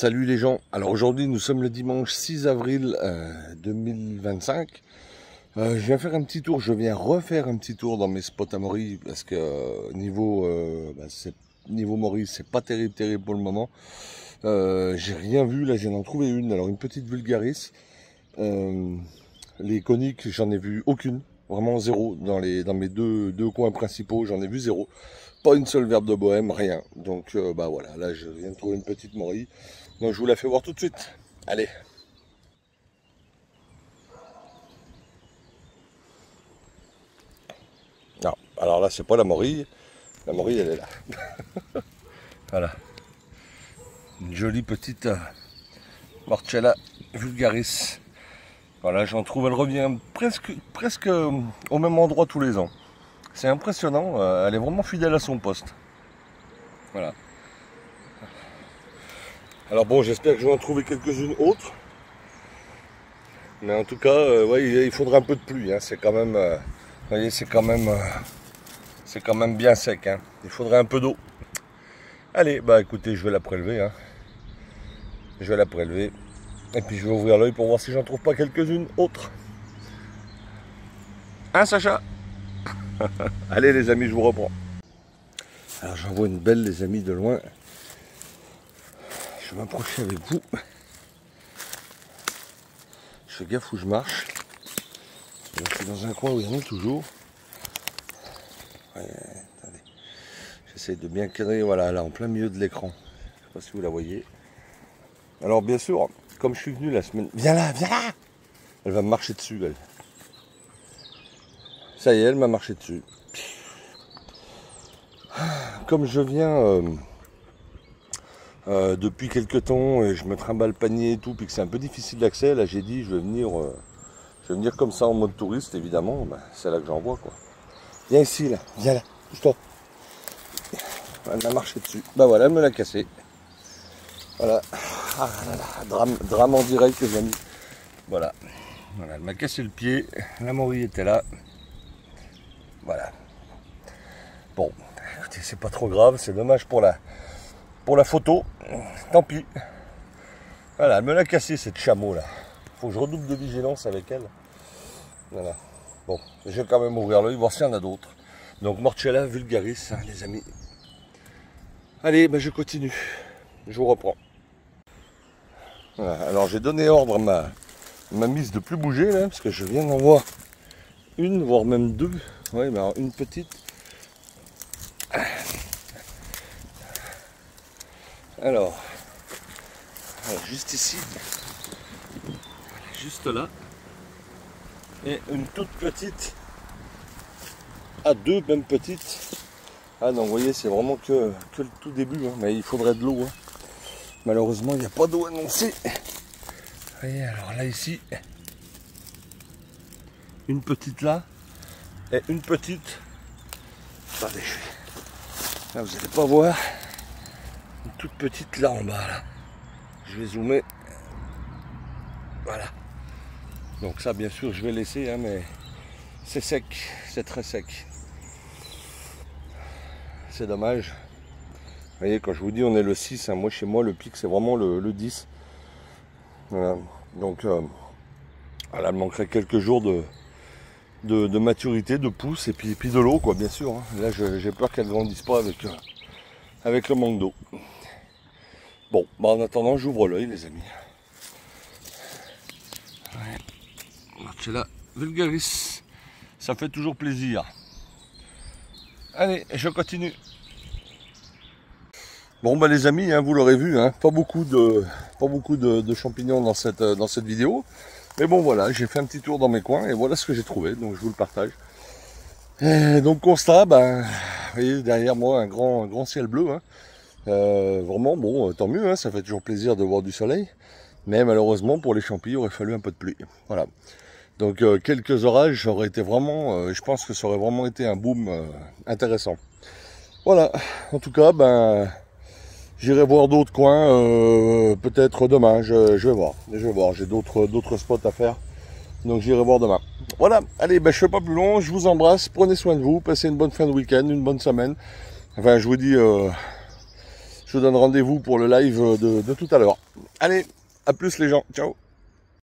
Salut les gens, alors aujourd'hui nous sommes le dimanche 6 avril 2025. Je viens faire un petit tour, je viens refaire un petit tour dans mes spots à Maurice parce que niveau Maurice c'est pas terrible pour le moment. J'ai rien vu, là je viens d'en trouver une, alors une petite vulgaris. Les coniques j'en ai vu aucune, vraiment zéro, dans mes deux coins principaux j'en ai vu zéro. Pas une seule verbe de bohème, rien. Donc voilà, là je viens de trouver une petite morille. Donc je vous la fais voir tout de suite. Allez. Non, alors là c'est pas la morille. La morille elle est là. Voilà. Une jolie petite Morchella vulgaris. Voilà, j'en trouve, elle revient presque au même endroit tous les ans. C'est impressionnant, elle est vraiment fidèle à son poste. Voilà. Alors bon, j'espère que je vais en trouver quelques-unes autres. Mais en tout cas, ouais, il faudra un peu de pluie. Hein. C'est quand même, vous voyez, c'est quand même bien sec. Hein. Il faudrait un peu d'eau. Allez, bah écoutez, je vais la prélever. Hein. Je vais la prélever. Et puis je vais ouvrir l'œil pour voir si j'en trouve pas quelques-unes autres. Hein, Sacha? Allez les amis, je vous reprends. Alors j'en vois une belle les amis de loin. Je vais m'approcher avec vous. Je fais gaffe où je marche. Je suis dans un coin où il y en a toujours. Ouais, attendez. J'essaie de bien cadrer, voilà, là en plein milieu de l'écran. Je ne sais pas si vous la voyez. Alors bien sûr, comme je suis venu la semaine... Viens là. Elle va me marcher dessus, elle. Ça y est, elle m'a marché dessus. Comme je viens depuis quelques temps et je me trimballe le panier et tout, puis que c'est un peu difficile d'accès, là j'ai dit je vais venir comme ça en mode touriste évidemment, ben, c'est là que j'en vois quoi. Viens ici là, viens là, pousse-toi. Elle m'a marché dessus. Bah voilà, elle me l'a cassé. Voilà. Ah là là, drame en direct les amis. Voilà, elle m'a cassé le pied, la morille était là. Voilà. Bon, écoutez, c'est pas trop grave, c'est dommage pour la photo. Tant pis. Voilà, elle me l'a cassé cette chameau là. Faut que je redouble de vigilance avec elle. Voilà. Bon, je vais quand même ouvrir l'œil, voir s'il y en a d'autres. Donc Morchella vulgaris, hein, les amis. Allez, ben je continue. Je vous reprends. Voilà, alors j'ai donné ordre à ma mise de plus bouger là, parce que je viens d'en voir une, voire même deux. Oui, mais alors une petite. Alors, juste ici, juste là, et une toute petite, deux même petites. Ah non, vous voyez, c'est vraiment que le tout début, hein, mais il faudrait de l'eau. Hein. Malheureusement, il n'y a pas d'eau annoncée. Vous voyez, alors là, ici, une petite là, et une petite. Attendez, là, vous n'allez pas voir. Une toute petite là en bas, là. Je vais zoomer. Voilà. Donc ça, bien sûr, je vais laisser, hein, mais c'est sec, c'est très sec. C'est dommage. Vous voyez, quand je vous dis on est le 6, hein, moi chez moi le pic c'est vraiment le 10. Voilà. Donc voilà, il manquerait quelques jours de maturité, de pousse et puis de l'eau quoi, bien sûr. Hein. Là j'ai peur qu'elle ne grandisse pas avec le manque d'eau. Bon, bah en attendant j'ouvre l'œil les amis. Ouais. Morchella vulgaris, ça fait toujours plaisir. Allez, je continue. Bon bah les amis, hein, vous l'aurez vu, hein, pas beaucoup de champignons dans cette vidéo. Mais bon voilà, j'ai fait un petit tour dans mes coins et voilà ce que j'ai trouvé, donc je vous le partage. Et donc constat, ben, vous voyez derrière moi un grand ciel bleu. Hein. Vraiment bon, tant mieux, hein, ça fait toujours plaisir de voir du soleil. Mais malheureusement pour les champignons, il aurait fallu un peu de pluie. Voilà. Donc quelques orages, ça aurait été vraiment, je pense que ça aurait vraiment été un boom intéressant. Voilà, en tout cas, ben, j'irai voir d'autres coins, peut-être demain, je vais voir, j'ai d'autres spots à faire, donc j'irai voir demain. Voilà, allez, ben, je fais pas plus long, je vous embrasse, prenez soin de vous, passez une bonne fin de week-end, une bonne semaine. Enfin, je vous dis je vous donne rendez-vous pour le live de tout à l'heure. Allez, à plus les gens, ciao.